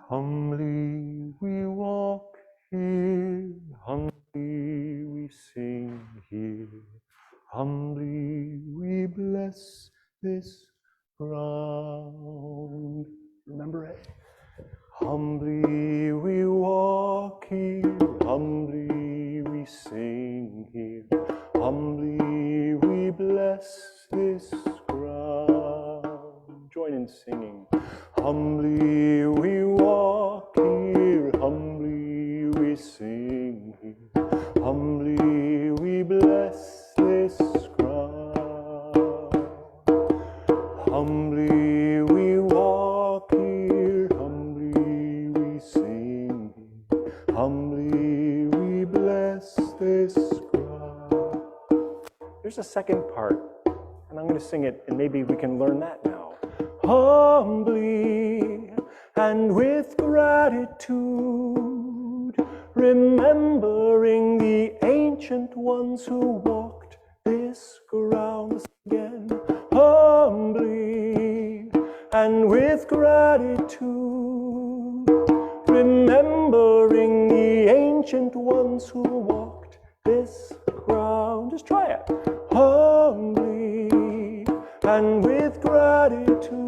Humbly we walk here, humbly we sing here, humbly we bless this ground. Remember it? Humbly we walk here, humbly we sing here, humbly we bless this ground. Join in singing. Humbly we walk here, humbly we sing here, humbly we bless this ground. Humbly we walk here, humbly we sing here, humbly we bless this ground. There's a second part, and I'm going to sing it, and maybe we can learn that now. Humbly and with gratitude, remembering the ancient ones who walked this ground again. Humbly and with gratitude, remembering the ancient ones who walked this ground. Just try it. Humbly and with gratitude,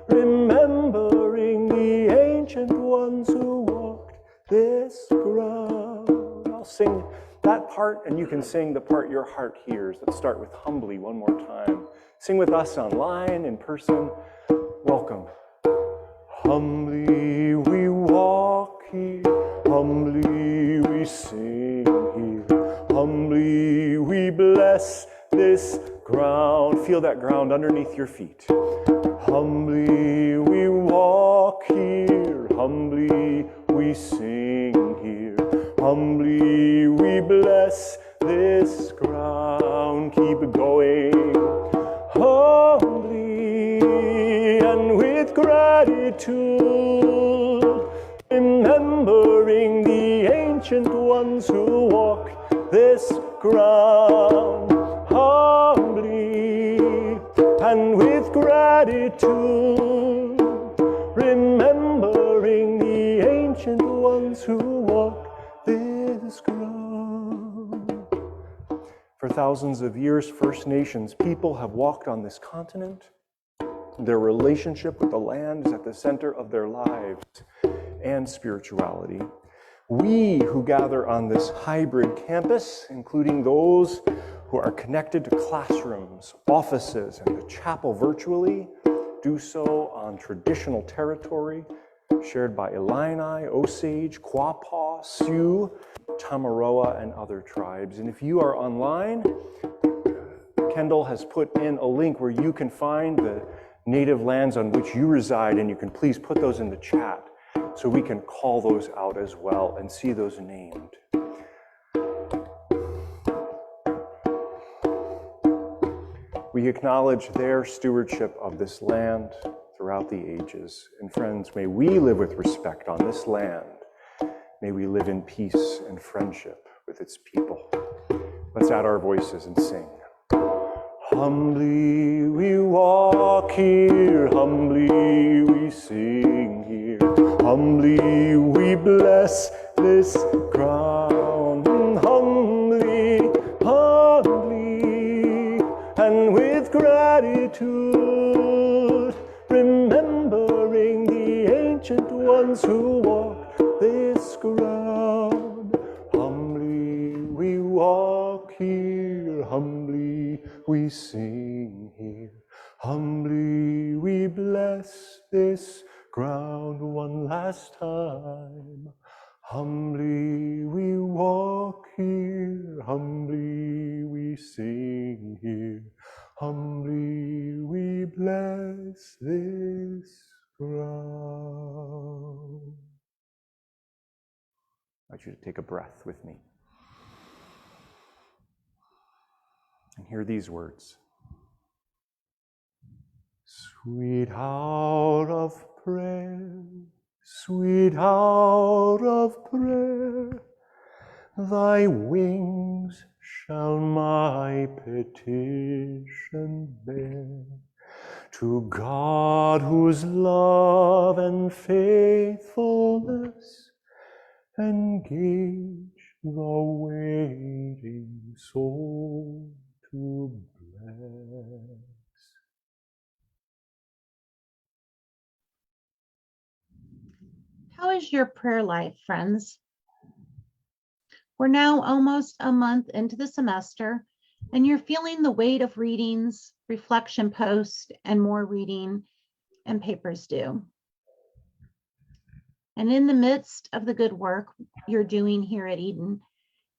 remembering the ancient ones who walked this ground. I'll sing that part, and you can sing the part your heart hears. Let's start with humbly one more time. Sing with us online, in person. Welcome. Humbly we walk here, humbly we sing here, humbly we bless this ground. Feel that ground underneath your feet. Humbly we walk here, humbly we sing here, humbly we bless this ground. Keep it going. Humbly and with gratitude, remembering the ancient ones who walk this ground. Humbly and with gratitude, remembering the ancient ones who walk this ground. For thousands of years, First Nations people have walked on this continent. Their relationship with the land is at the center of their lives and spirituality. We who gather on this hybrid campus, including those who are connected to classrooms, offices, and the chapel virtually, do so on traditional territory shared by Illini, Osage, Quapaw, Sioux, Tamaroa, and other tribes. And if you are online, Kendall has put in a link where you can find the native lands on which you reside, and you can please put those in the chat so we can call those out as well and see those named. We acknowledge their stewardship of this land throughout the ages. And friends, may we live with respect on this land. May we live in peace and friendship with its people. Let's add our voices and sing. Humbly we walk here, bless this ground humbly, humbly, and with gratitude, remembering the ancient ones who walk this ground. Humbly we walk here, humbly we sing here, humbly we bless this ground one last time. Humbly we walk here, humbly we sing here, humbly we bless this ground. I want you to take a breath with me and hear these words. Sweet hour of prayer, sweet hour of prayer, thy wings shall my petition bear. To God whose love and faithfulness engage the waiting soul to bless. How is your prayer life, friends? We're now almost a month into the semester, and you're feeling the weight of readings, reflection posts, and more reading and papers due. And in the midst of the good work you're doing here at Eden,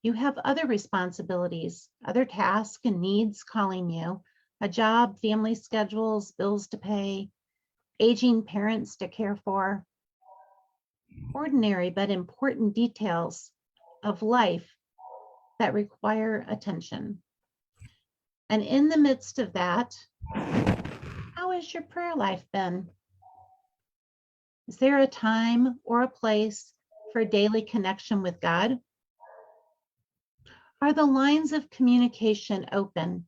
you have other responsibilities, other tasks and needs calling you, a job, family schedules, bills to pay, aging parents to care for, ordinary but important details of life that require attention. And in the midst of that, how has your prayer life been? Is there a time or a place for daily connection with God? Are the lines of communication open?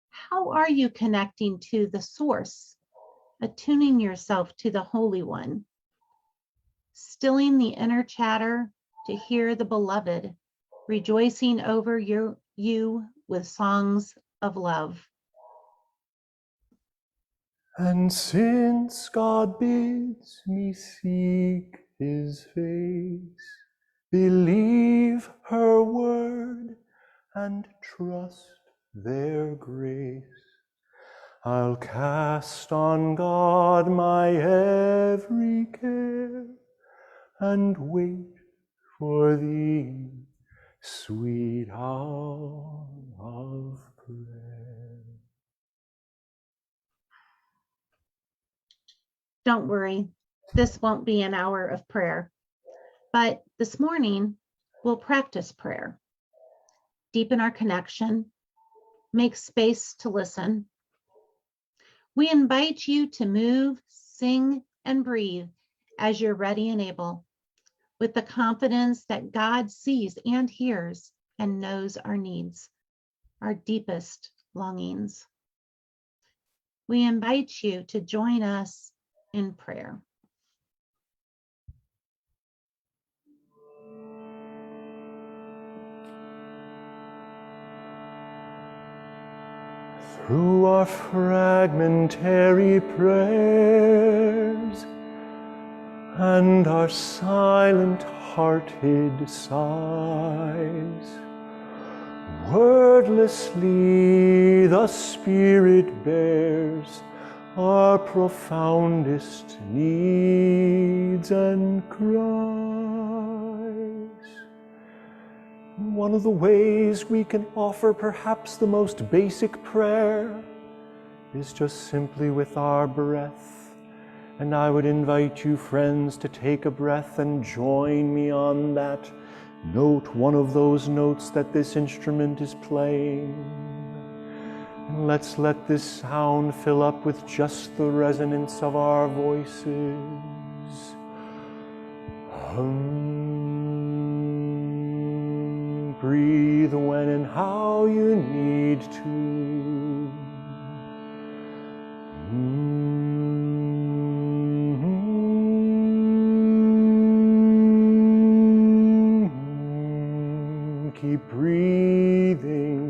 How are you connecting to the source, attuning yourself to the Holy One, stilling the inner chatter to hear the beloved, rejoicing over you with songs of love? And since God bids me seek his face, believe her word and trust their grace, I'll cast on God my every care and wait for the sweet hour of prayer. Don't worry, this won't be an hour of prayer, but this morning we'll practice prayer, deepen our connection, make space to listen. We invite you to move, sing, and breathe as you're ready and able, with the confidence that God sees and hears and knows our needs, our deepest longings. We invite you to join us in prayer. Through our fragmentary prayers and our silent hearted sighs, wordlessly the Spirit bears our profoundest needs and cries. One of the ways we can offer perhaps the most basic prayer is just simply with our breath. And I would invite you, friends, to take a breath and join me on that note, one of those notes that this instrument is playing. And let's let this sound fill up with just the resonance of our voices. Breathe when and how you need to. Keep breathing.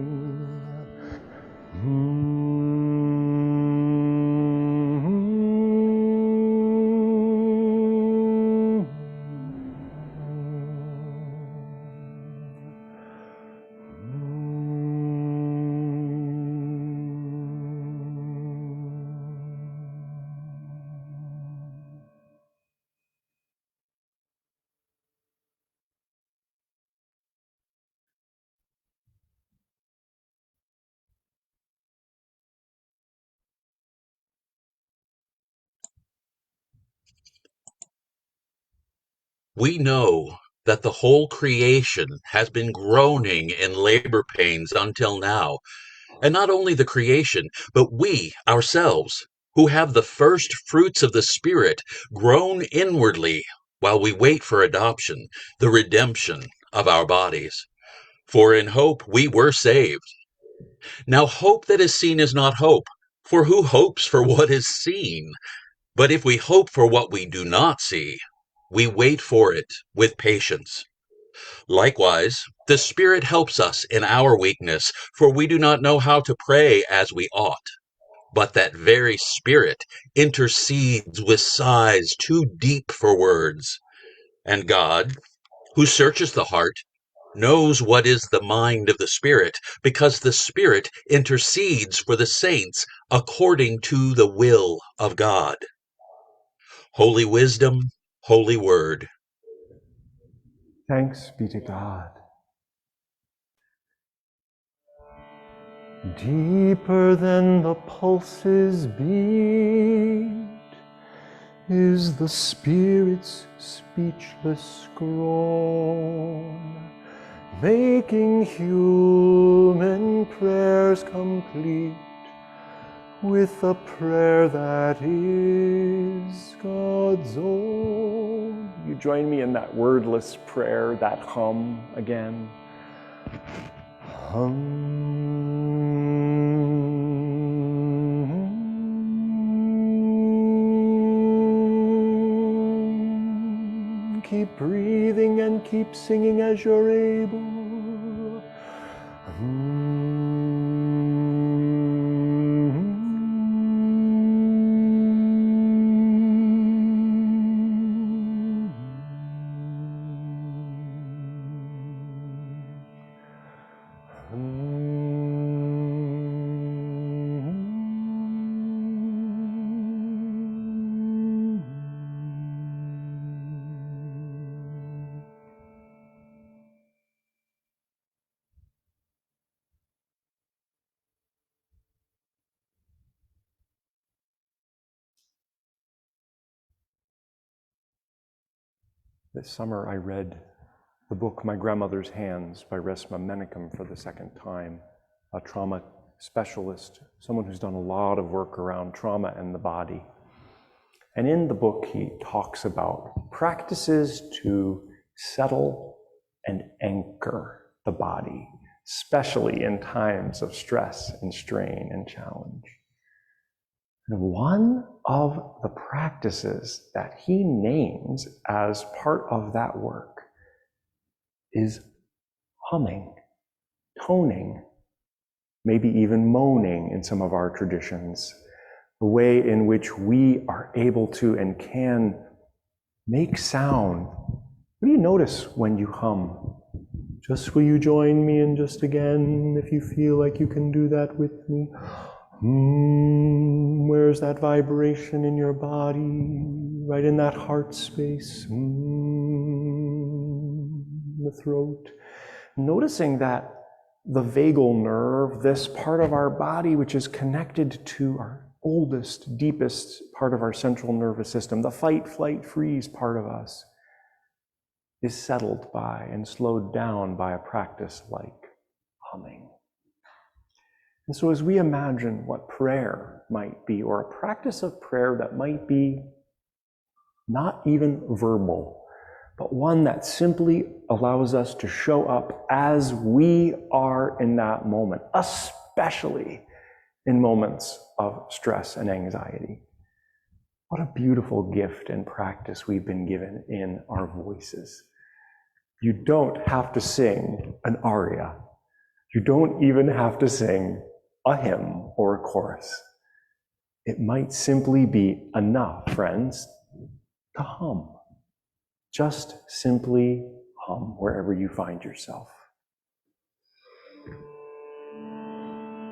We know that the whole creation has been groaning in labor pains until now, and not only the creation, but we ourselves, who have the first fruits of the Spirit, groan inwardly while we wait for adoption, the redemption of our bodies. For in hope we were saved. Now hope that is seen is not hope, for who hopes for what is seen? But if we hope for what we do not see, we wait for it with patience. Likewise, the Spirit helps us in our weakness, for we do not know how to pray as we ought. But that very Spirit intercedes with sighs too deep for words. And God, who searches the heart, knows what is the mind of the Spirit, because the Spirit intercedes for the saints according to the will of God. Holy wisdom, holy word. Thanks be to God. Deeper than the pulses beat is the Spirit's speechless groan, making human prayers complete with a prayer that is God's own. You join me in that wordless prayer, that hum again. Keep breathing and keep singing as you're able. This summer I read the book My Grandmother's Hands by Resmaa Menakem for the second time, a trauma specialist, someone who's done a lot of work around trauma and the body. And in the book, he talks about practices to settle and anchor the body, especially in times of stress and strain and challenge. And one of the practices that he names as part of that work is humming, toning, maybe even moaning in some of our traditions, the way in which we are able to and can make sound. What do you notice when you hum? Just will you join me in just again, if you feel like you can do that with me? Where's that vibration in your body? Right in that heart space, the throat. Noticing that the vagal nerve, this part of our body which is connected to our oldest, deepest part of our central nervous system, the fight, flight, freeze part of us, is settled by and slowed down by a practice like humming. And so as we imagine what prayer might be, or a practice of prayer that might be not even verbal, but one that simply allows us to show up as we are in that moment, especially in moments of stress and anxiety. What a beautiful gift and practice we've been given in our voices. You don't have to sing an aria. You don't even have to sing a hymn or a chorus. It might simply be enough, friends, to hum. Just simply hum wherever you find yourself.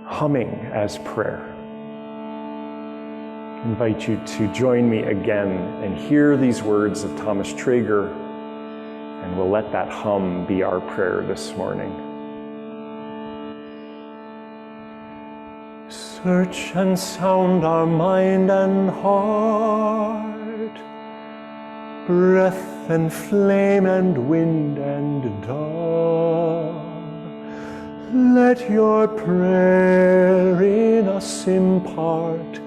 Humming as prayer. I invite you to join me again and hear these words of Thomas Traeger, and we'll let that hum be our prayer this morning. Search and sound our mind and heart, breath and flame and wind and dawn. Let your prayer in us impart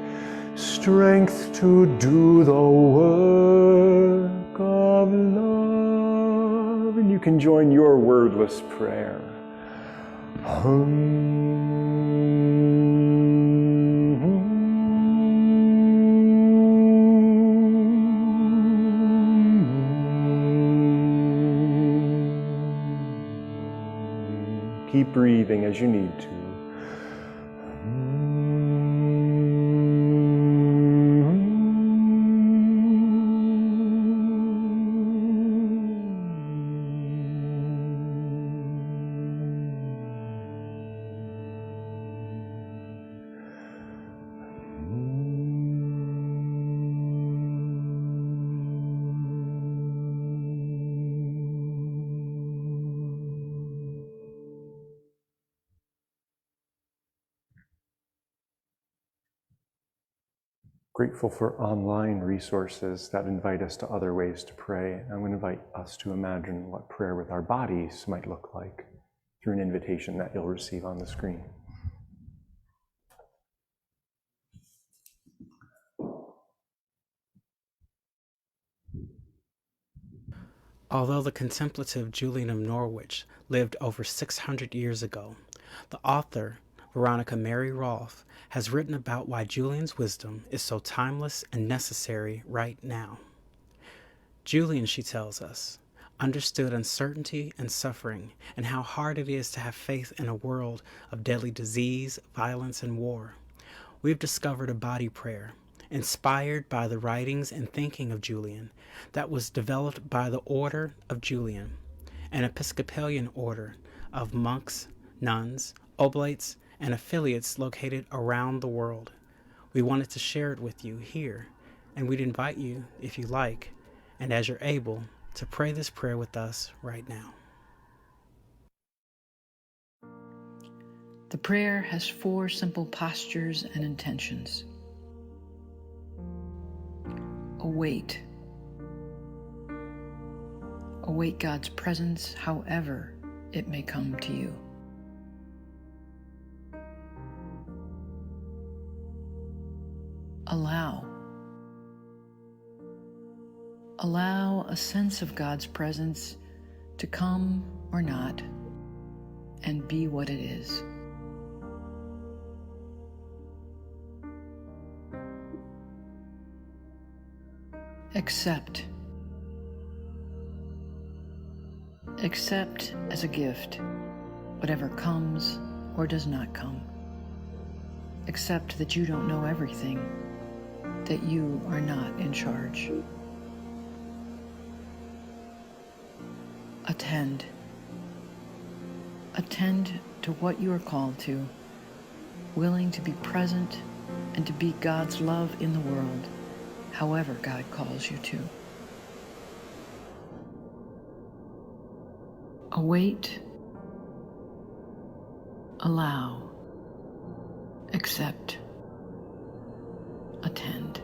strength to do the work of love. And you can join your wordless prayer. Keep breathing as you need to. Grateful for online resources that invite us to other ways to pray. I'm going to invite us to imagine what prayer with our bodies might look like through an invitation that you'll receive on the screen. Although the contemplative Julian of Norwich lived over 600 years ago, the author, Veronica Mary Rolfe, has written about why Julian's wisdom is so timeless and necessary right now. Julian, she tells us, understood uncertainty and suffering and how hard it is to have faith in a world of deadly disease, violence, and war. We've discovered a body prayer, inspired by the writings and thinking of Julian, that was developed by the Order of Julian, an Episcopalian order of monks, nuns, oblates, and affiliates located around the world. We wanted to share it with you here, and we'd invite you, if you like, and as you're able, to pray this prayer with us right now. The prayer has 4 simple postures and intentions. Await. Await God's presence however it may come to you. Allow. Allow a sense of God's presence to come or not and be what it is. Accept. Accept as a gift whatever comes or does not come. Accept that you don't know everything, that you are not in charge. Attend. Attend to what you are called to, willing to be present and to be God's love in the world, however God calls you to. Await, allow, accept, attend.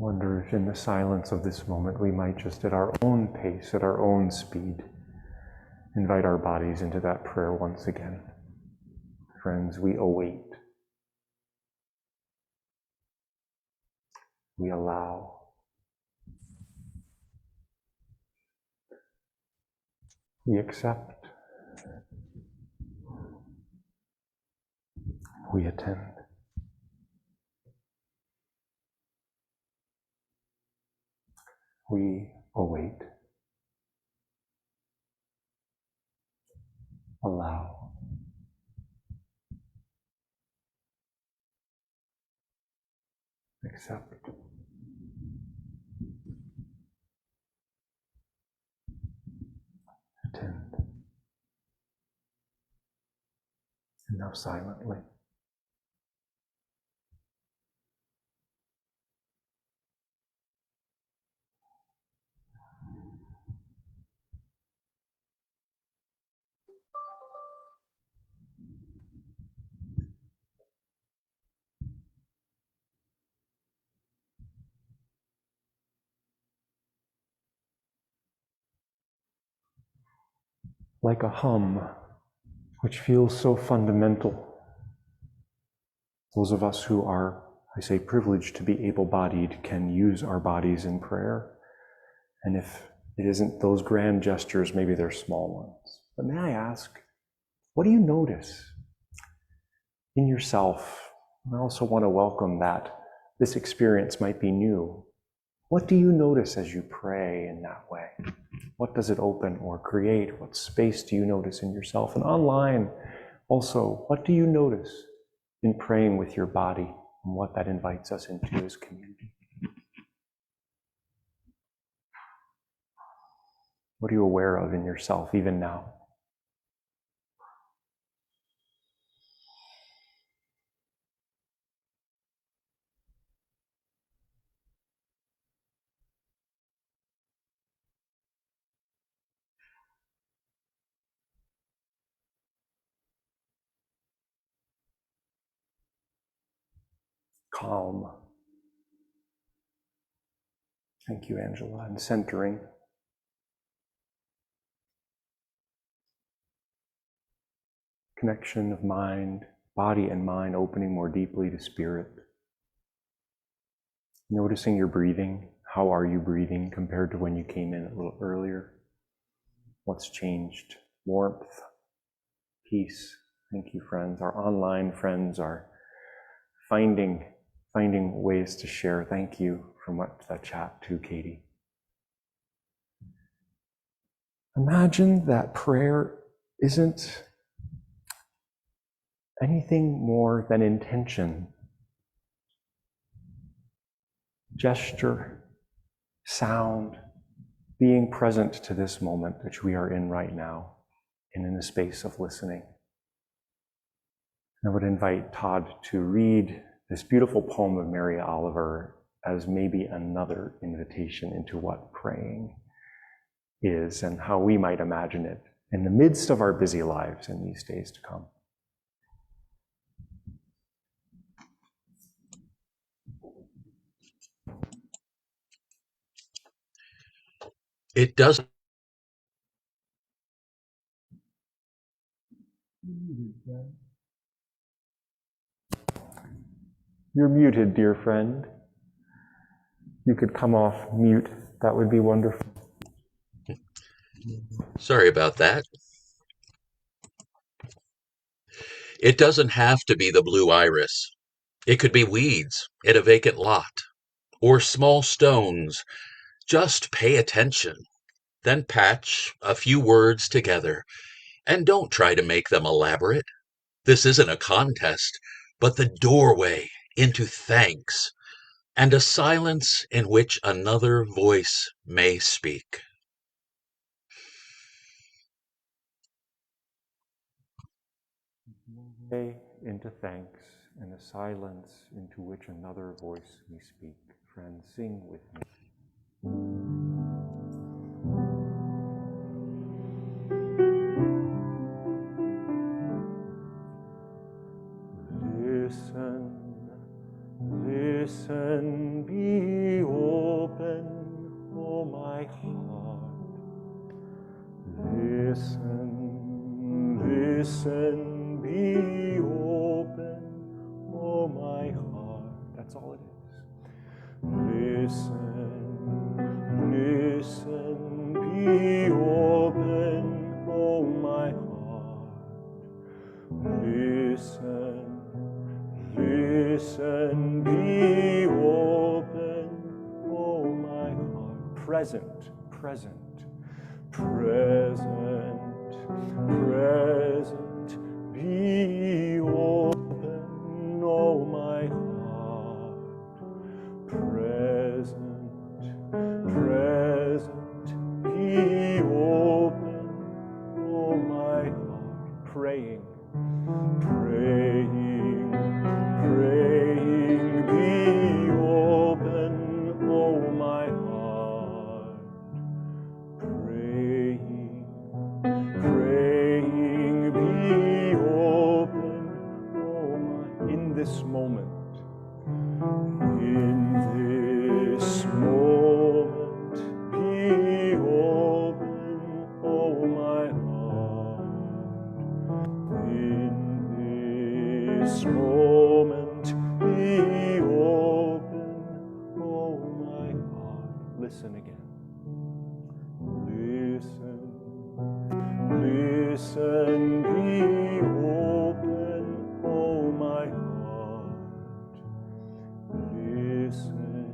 Wonder if in the silence of this moment we might just at our own pace, at our own speed, invite our bodies into that prayer once again. Friends, we await. We allow. We accept. We attend. We await. Allow. Accept. Attend. And now silently. Like a hum, which feels so fundamental. Those of us who are, I say, privileged to be able-bodied can use our bodies in prayer. And if it isn't those grand gestures, maybe they're small ones. But may I ask, what do you notice in yourself? I also want to welcome that this experience might be new. What do you notice as you pray in that way? What does it open or create? What space do you notice in yourself? And online, also, what do you notice in praying with your body and what that invites us into as community? What are you aware of in yourself, even now? Calm. Thank you, Angela. And centering. Connection of mind, body and mind opening more deeply to spirit. Noticing your breathing. How are you breathing compared to when you came in a little earlier? What's changed? Warmth, peace. Thank you, friends. Our online friends are finding ways to share. Thank you for that chat too, Katie. Imagine that prayer isn't anything more than intention, gesture, sound, being present to this moment which we are in right now and in the space of listening. I would invite Todd to read this beautiful poem of Mary Oliver as maybe another invitation into what praying is and how we might imagine it in the midst of our busy lives in these days to come. It doesn't. You're muted, dear friend. You could come off mute. That would be wonderful. Sorry about that. It doesn't have to be the blue iris. It could be weeds in a vacant lot or small stones. Just pay attention, then patch a few words together. And don't try to make them elaborate. This isn't a contest, but the doorway into thanks and a silence in which another voice may speak. Into thanks and a silence into which another voice may speak. Friends, sing with me. Listen, listen, be Listen, be open, oh my heart. That's all it is. Listen, listen, be open, oh my heart. Listen, listen, be open, oh my heart. Present, present, present, present, be open, oh my heart. Present, present, be open, oh my heart. Praying, praying, praying, be open, oh my heart. Praying, praying, be open, oh my, in this moment. In this moment, be open, oh my heart. In this moment, be open, oh my heart. Listen again. Listen, listen, be open, oh my heart. Listen,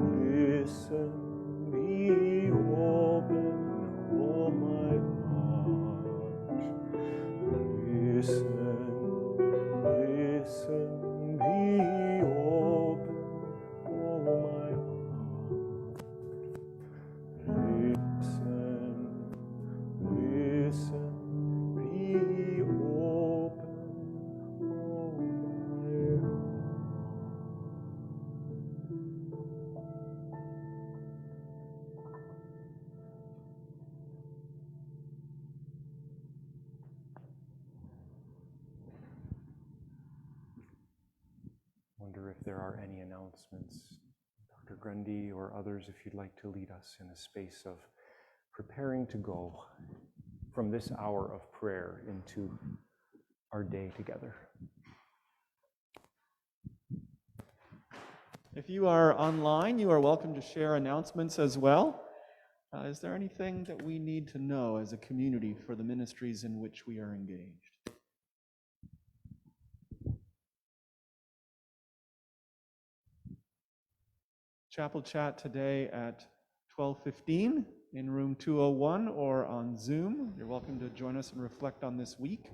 listen, be open, oh my heart. Listen, listen, be open, oh my heart. Listen, listen, be open, oh my heart. Wonder if there are any announcements, Dr. Grundy or others, if you'd like to lead us in a space of preparing to go from this hour of prayer into our day together. If you are online, you are welcome to share announcements as well. Is there anything that we need to know as a community for the ministries in which we are engaged? Chapel chat today at 12:15 in room 201 or on Zoom. You're welcome to join us and reflect on this week.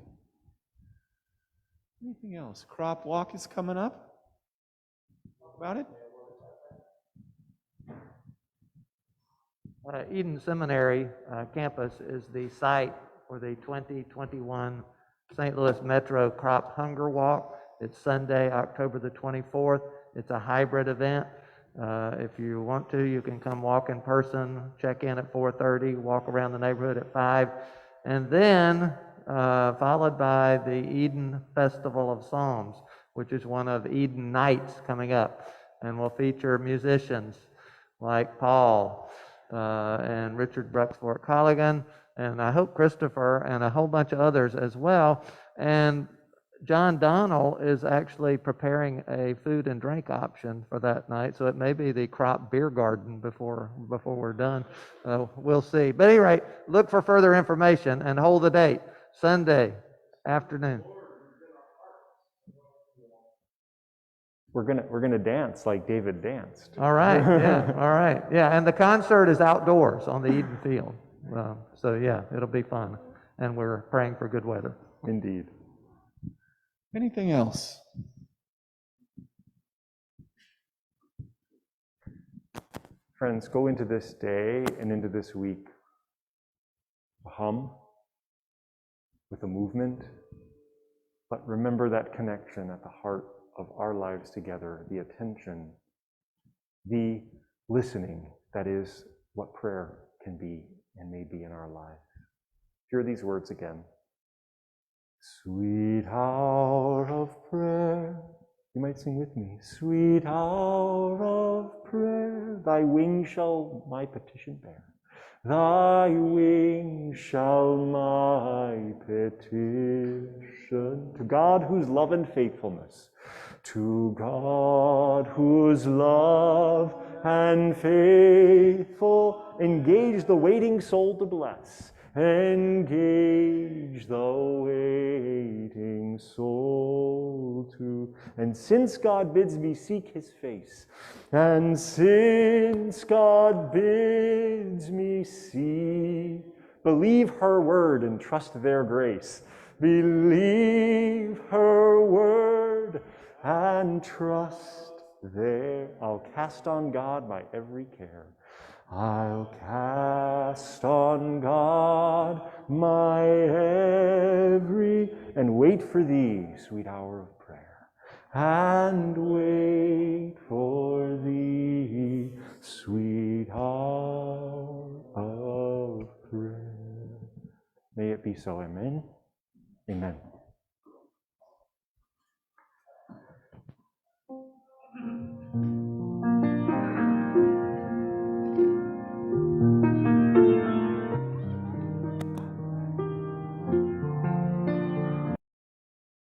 Anything else? Crop walk is coming up. About it? Eden Seminary campus is the site for the 2021 St. Louis Metro Crop Hunger Walk. It's Sunday, October the 24th. It's a hybrid event. If you want to, you can come walk in person, check in at 4:30, walk around the neighborhood at 5, and then followed by the Eden Festival of Psalms, which is one of Eden Nights coming up, and will feature musicians like Paul and Richard Bruxford Colligan, and I hope Christopher and a whole bunch of others as well. And John Donnell is actually preparing a food and drink option for that night, so it may be the crop beer garden before we're done. We'll see. But at any rate, look for further information and hold the date, Sunday afternoon. We're gonna dance like David danced. All right, yeah, all right, yeah. And the concert is outdoors on the Eden Field, so yeah, it'll be fun. And we're praying for good weather. Indeed. Anything else? Friends, go into this day and into this week a hum with a movement, but remember that connection at the heart of our lives together, the attention, the listening, that is what prayer can be and may be in our lives. Hear these words again. Sweet hour of prayer. You might sing with me. Sweet hour of prayer, thy wings shall my petition bear. Thy wings shall my petition God whose love and faithfulness, to God whose love and faithful, engage the waiting soul to bless. Engage the waiting soul to. And since God bids me seek his face, and since God bids me seek, believe her word and trust their grace. Believe her word and trust their. I'll cast on God my every care. I'll cast on God my every, and wait for thee, sweet hour of prayer, and wait for thee, sweet hour of prayer. May it be so, amen. Amen.